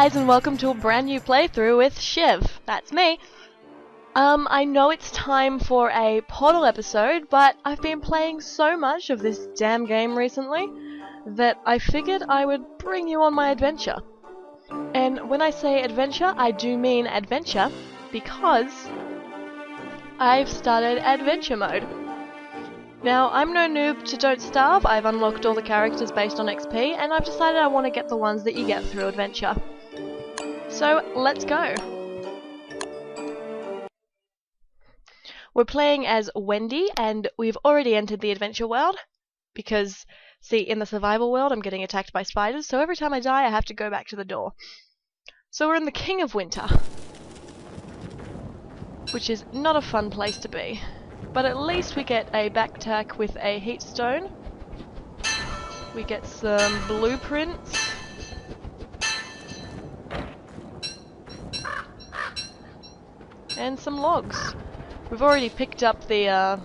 guys, and welcome to a brand new playthrough with Shiv. That's me. I know it's time for a Portal episode, but I've been playing so much of this damn game recently that I figured I would bring you on my adventure. And when I say adventure, I do mean adventure, because I've started adventure mode. Now, I'm no noob to Don't Starve. I've unlocked all the characters based on XP, and I've decided I want to get the ones that you get through adventure. So, let's go! We're playing as Wendy, and we've already entered the adventure world, because, see, in the survival world I'm getting attacked by spiders, so every time I die I have to go back to the door. So we're in the King of Winter, which is not a fun place to be. But at least we get a backpack with a heat stone. We get some blueprints. And some logs. We've already picked up the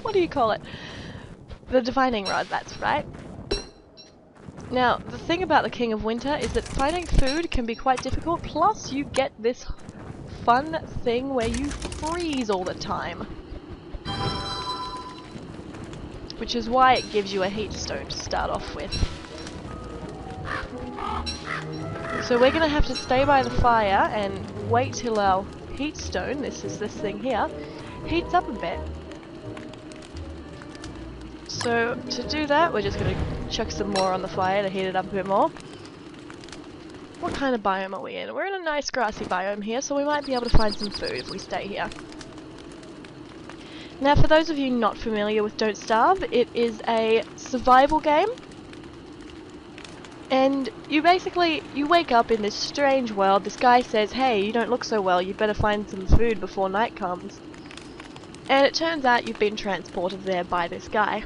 what do you call it? The divining rod, that's right. Now, the thing about the King of Winter is that finding food can be quite difficult, plus you get this fun thing where you freeze all the time. Which is why it gives you a heat stone to start off with. So we're gonna have to stay by the fire and wait till our heat stone, this thing here, heats up a bit. So to do that, we're just gonna chuck some more on the fire to heat it up a bit more. What kind of biome are we in? We're in a nice grassy biome here, so we might be able to find some food if we stay here. Now, for those of you not familiar with Don't Starve, it is a survival game. And you wake up in this strange world. This guy says, hey, you don't look so well, you better find some food before night comes. And it turns out you've been transported there by this guy.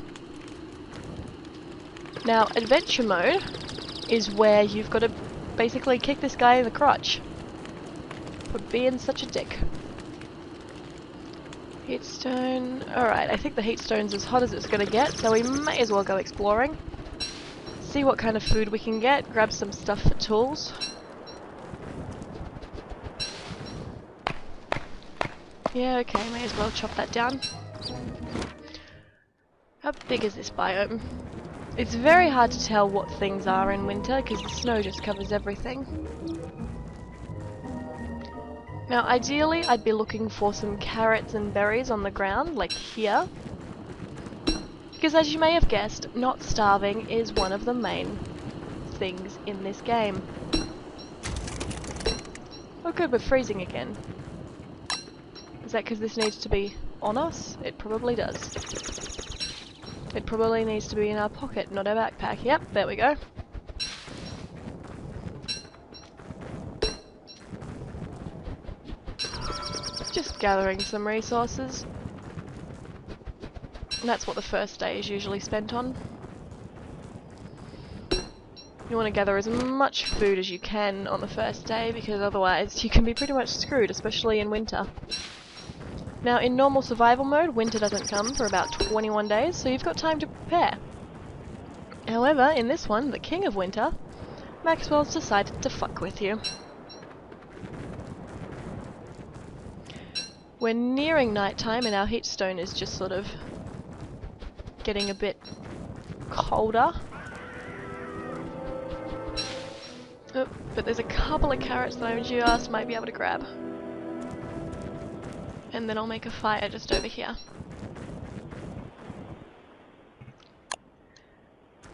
Now, adventure mode is where you've got to basically kick this guy in the crotch for being such a dick. Heatstone. Alright, I think the heatstone's as hot as it's gonna get, so we may as well go exploring. See what kind of food we can get, grab some stuff for tools. Yeah, okay, may as well chop that down. How big is this biome? It's very hard to tell what things are in winter because the snow just covers everything. Now ideally I'd be looking for some carrots and berries on the ground, like here. Because as you may have guessed, not starving is one of the main things in this game. Oh good, we're freezing again. Is that because this needs to be on us? It probably does. It probably needs to be in our pocket, not our backpack. Yep, there we go. Just gathering some resources. And that's what the first day is usually spent on. You want to gather as much food as you can on the first day, because otherwise you can be pretty much screwed, especially in winter. Now, in normal survival mode, winter doesn't come for about 21 days, so you've got time to prepare. However, in this one, the King of Winter, Maxwell's decided to fuck with you. We're nearing nighttime and our heat stone is just sort of getting a bit colder. Oh, but there's a couple of carrots that I just might be able to grab. And then I'll make a fire just over here.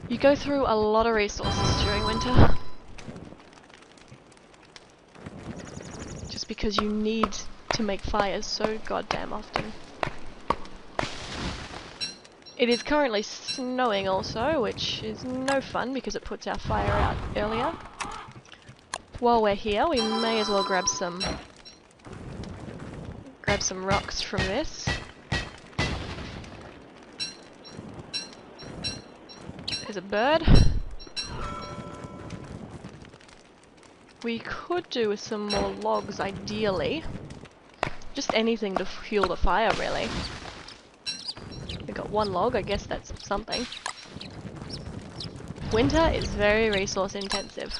You go through a lot of resources during winter. Just because you need to make fires so goddamn often. It is currently snowing also, which is no fun because it puts our fire out earlier. While we're here, we may as well grab some rocks from this. There's a bird. We could do with some more logs, ideally. Just anything to fuel the fire, really. We got one log, I guess that's something. Winter is very resource intensive.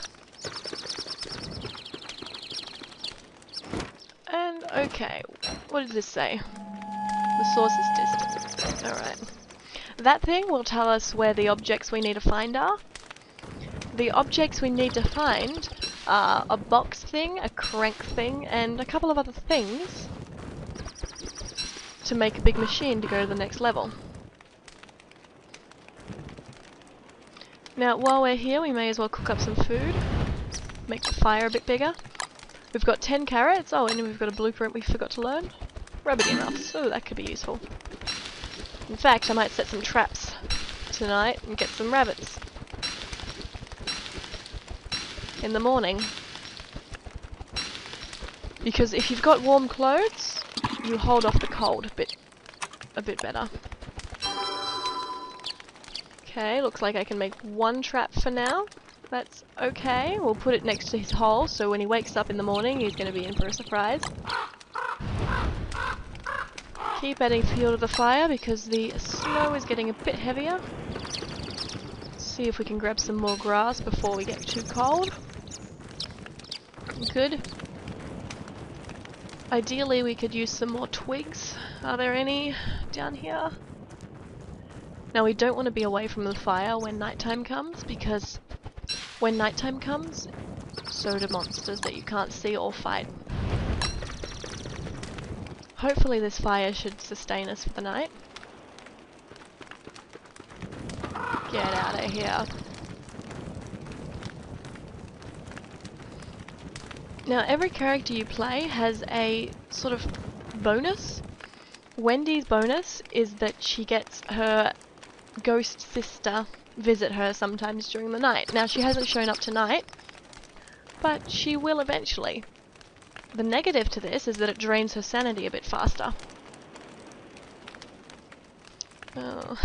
And okay, what does this say? The source is distant. Alright. That thing will tell us where the objects we need to find are. The objects we need to find are a box thing, a crank thing, and a couple of other things to make a big machine to go to the next level. Now, while we're here, we may as well cook up some food, make the fire a bit bigger. We've got 10 carrots. Oh, and we've got a blueprint we forgot to learn. Rabbit earmuffs. Oh, that could be useful. In fact, I might set some traps tonight and get some rabbits in the morning. Because if you've got warm clothes, you hold off the cold a bit better. Okay, looks like I can make one trap for now. That's okay. We'll put it next to his hole, so when he wakes up in the morning, he's going to be in for a surprise. Keep adding fuel to the fire because the snow is getting a bit heavier. See if we can grab some more grass before we get too cold. Good. Ideally, we could use some more twigs. Are there any down here? Now, we don't want to be away from the fire when nighttime comes, because when nighttime comes, so do monsters that you can't see or fight. Hopefully this fire should sustain us for the night. Get out of here. Now, every character you play has a sort of bonus. Wendy's bonus is that she gets her ghost sister visit her sometimes during the night. Now, she hasn't shown up tonight, but she will eventually. The negative to this is that it drains her sanity a bit faster. Oh.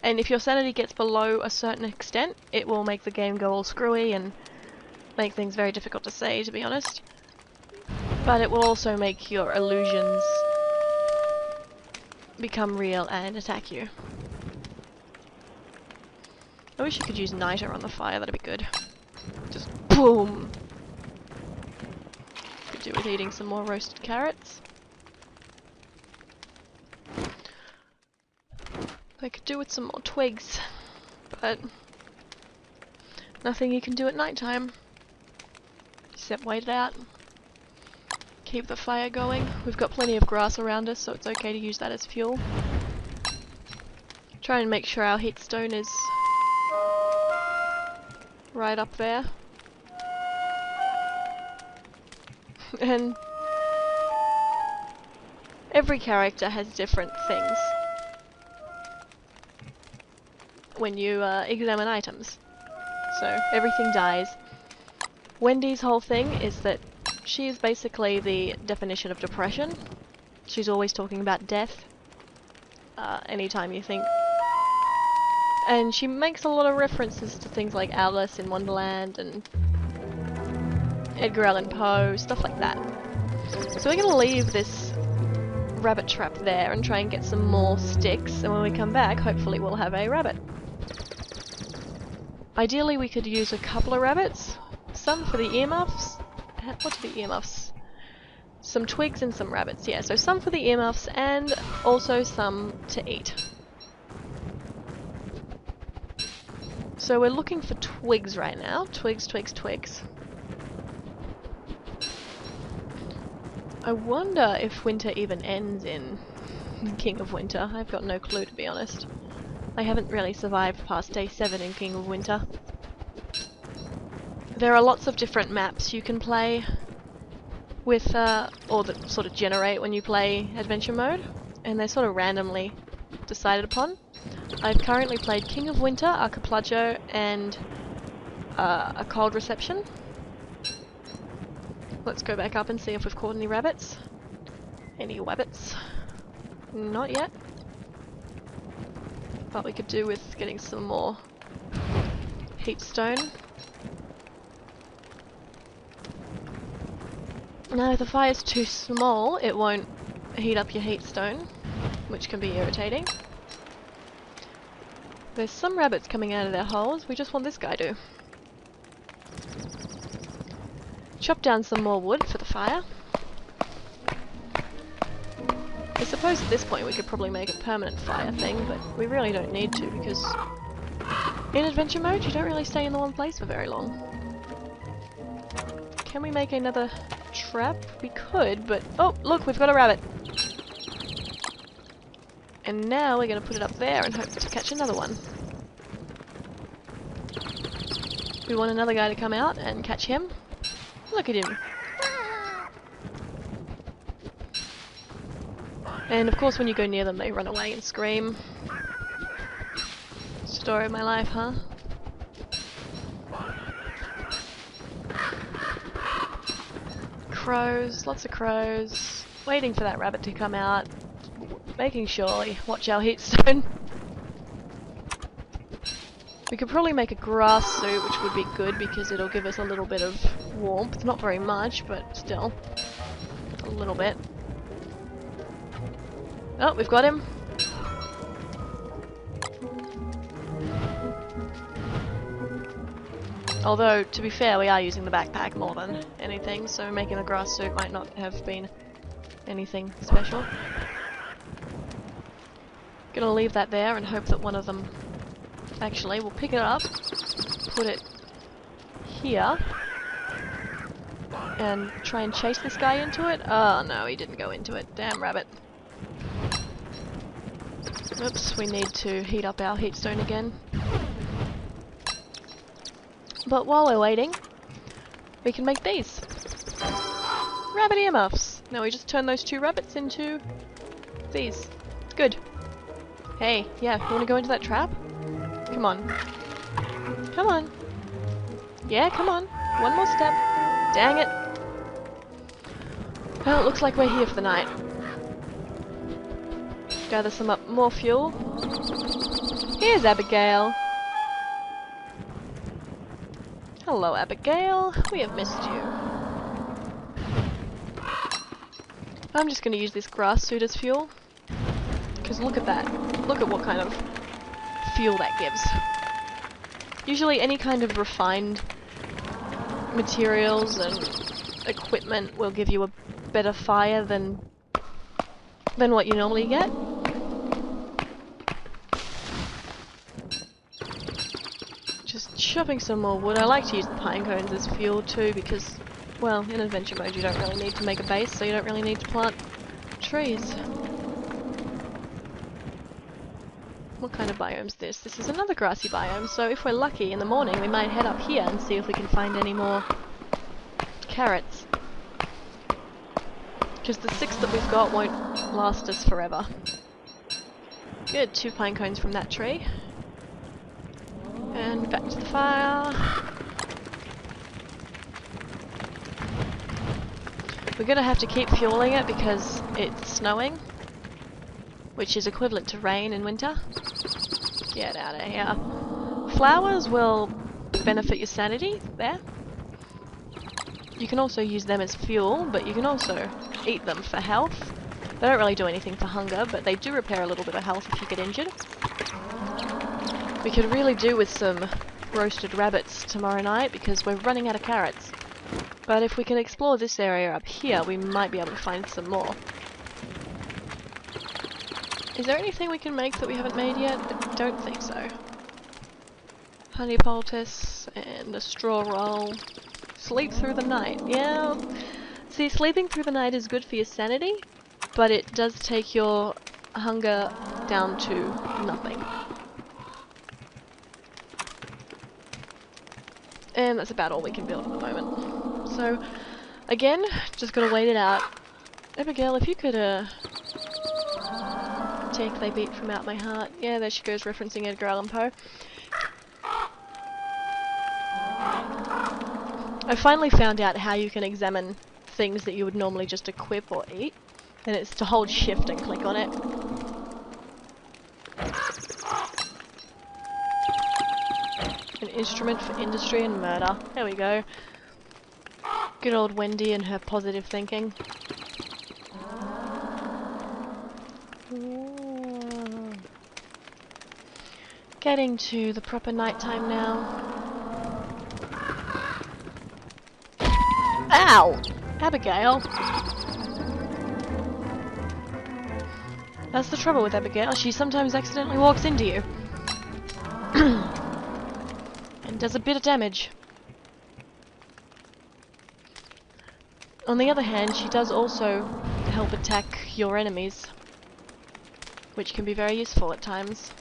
And if your sanity gets below a certain extent, it will make the game go all screwy and make things very difficult to say, to be honest. But it will also make your illusions become real and attack you. I wish you could use niter on the fire, that'd be good. Just boom! Could do with eating some more roasted carrots. I could do with some more twigs, but nothing you can do at night time. Except wait it out. Keep the fire going. We've got plenty of grass around us, so it's okay to use that as fuel. Try and make sure our heat stone is right up there. And every character has different things when you examine items. So everything dies. Wendy's whole thing is that she is basically the definition of depression. She's always talking about death. Anytime you think. And she makes a lot of references to things like Alice in Wonderland and Edgar Allan Poe, stuff like that. So we're going to leave this rabbit trap there and try and get some more sticks, and when we come back, hopefully we'll have a rabbit. Ideally we could use a couple of rabbits, some for the earmuffs. What are the earmuffs? Some twigs and some rabbits, yeah, so some for the earmuffs and also some to eat. So we're looking for twigs right now. Twigs, twigs, twigs. I wonder if winter even ends in King of Winter. I've got no clue, to be honest. I haven't really survived past day 7 in King of Winter. There are lots of different maps you can play with, or that sort of generate when you play adventure mode, and they're sort of randomly decided upon. I've currently played King of Winter, Archipelago, and a cold reception. Let's go back up and see if we've caught any rabbits. Any wabbits? Not yet. But we could do with getting some more heat stone. Now if the fire's too small, it won't heat up your heat stone, which can be irritating. There's some rabbits coming out of their holes. We just want this guy to. Chop down some more wood for the fire. I suppose at this point we could probably make a permanent fire thing, but we really don't need to because in adventure mode you don't really stay in the one place for very long. Can we make another trap? We could, but oh look, we've got a rabbit! And now we're going to put it up there and hope to catch another one. We want another guy to come out and catch him. Look at him. And of course when you go near them they run away and scream. Story of my life, huh? Crows, lots of crows. Waiting for that rabbit to come out. Making sure we watch our heat stone. We could probably make a grass suit, which would be good because it'll give us a little bit of warmth. Not very much, but still. A little bit. Oh, we've got him. Although, to be fair, we are using the backpack more than anything, so making a grass suit might not have been anything special. Gonna leave that there and hope that one of them... Actually, we'll pick it up, put it here, and try and chase this guy into it. Oh no, he didn't go into it. Damn rabbit. Oops, we need to heat up our heat stone again. But while we're waiting, we can make these. Rabbit earmuffs. Now we just turn those two rabbits into these. Good. Hey, yeah, you wanna go into that trap? Come on. Come on. Yeah, come on. One more step. Dang it. Well, it looks like we're here for the night. Gather some more fuel. Here's Abigail. Hello, Abigail. We have missed you. I'm just going to use this grass suit as fuel. Because look at that. Look at what kind of fuel that gives. Usually any kind of refined materials and equipment will give you a better fire than what you normally get. Just chopping some more wood. I like to use the pine cones as fuel too because, well, in adventure mode you don't really need to make a base, so you don't really need to plant trees. What kind of biome's this? This is another grassy biome, so if we're lucky in the morning we might head up here and see if we can find any more carrots. Because the 6 that we've got won't last us forever. Good, 2 pine cones from that tree. And back to the fire. We're gonna have to keep fueling it because it's snowing, which is equivalent to rain in winter. Get out of here. Flowers will benefit your sanity there. You can also use them as fuel, but you can also eat them for health. They don't really do anything for hunger, but they do repair a little bit of health if you get injured. We could really do with some roasted rabbits tomorrow night because we're running out of carrots. But if we can explore this area up here, we might be able to find some more. Is there anything we can make that we haven't made yet? I don't think so. Honey poultice and a straw roll. Sleep through the night. Yeah. See, sleeping through the night is good for your sanity, but it does take your hunger down to nothing. And that's about all we can build at the moment. So, again, just gotta wait it out. Abigail, if you could, take They Beat From Out My Heart. Yeah, there she goes, referencing Edgar Allan Poe. I finally found out how you can examine things that you would normally just equip or eat, and it's to hold shift and click on it. An instrument for industry and murder. There we go. Good old Wendy and her positive thinking. Getting to the proper nighttime now. Ow! Abigail! That's the trouble with Abigail, she sometimes accidentally walks into you. And does a bit of damage. On the other hand, she does also help attack your enemies, which can be very useful at times.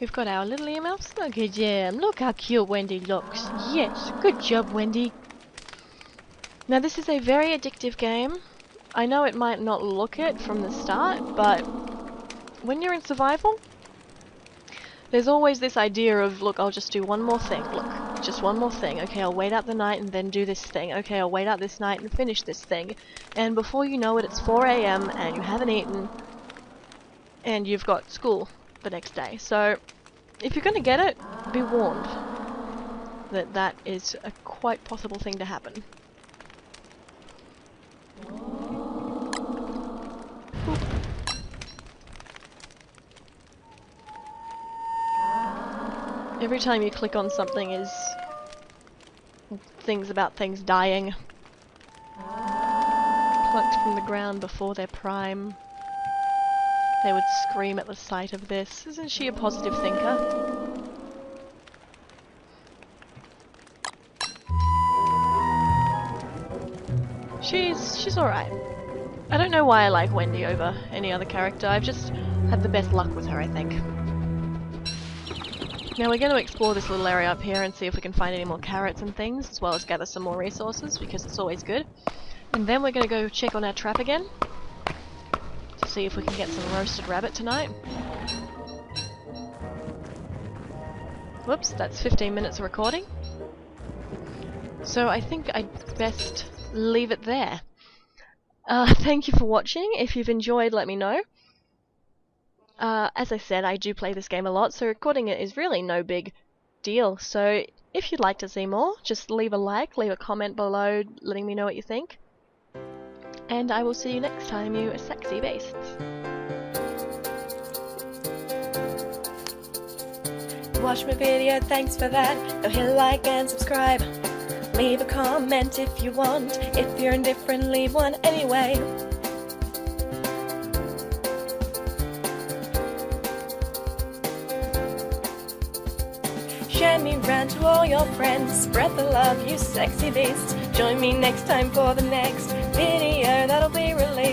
We've got our little earmuffs. Look at them. Look how cute Wendy looks. Yes, good job, Wendy. Now this is a very addictive game. I know it might not look it from the start, but when you're in survival, there's always this idea of, look, I'll just do one more thing. Look, just one more thing. Okay, I'll wait out the night and then do this thing. Okay, I'll wait out this night and finish this thing. And before you know it, it's 4 AM and you haven't eaten and you've got school the next day. So if you're going to get it, be warned that that is a quite possible thing to happen. Every time you click on something is things about things dying. Plucked from the ground before their prime. They would scream at the sight of this. Isn't she a positive thinker? She's alright. I don't know why I like Wendy over any other character. I've just had the best luck with her, I think. Now we're going to explore this little area up here and see if we can find any more carrots and things, as well as gather some more resources, because it's always good. And then we're going to go check on our trap again, to see if we can get some roasted rabbit tonight. Whoops, that's 15 minutes of recording. So I think I'd best leave it there. Thank you for watching. If you've enjoyed, let me know. As I said, I do play this game a lot, so recording it is really no big deal. So if you'd like to see more, just leave a like, leave a comment below letting me know what you think. And I will see you next time, you sexy beasts. Watch my video, thanks for that. Now hit like and subscribe. Leave a comment if you want. If you're indifferent, leave one anyway. Share me round to all your friends. Spread the love, you sexy beast. Join me next time for the next video that'll be released.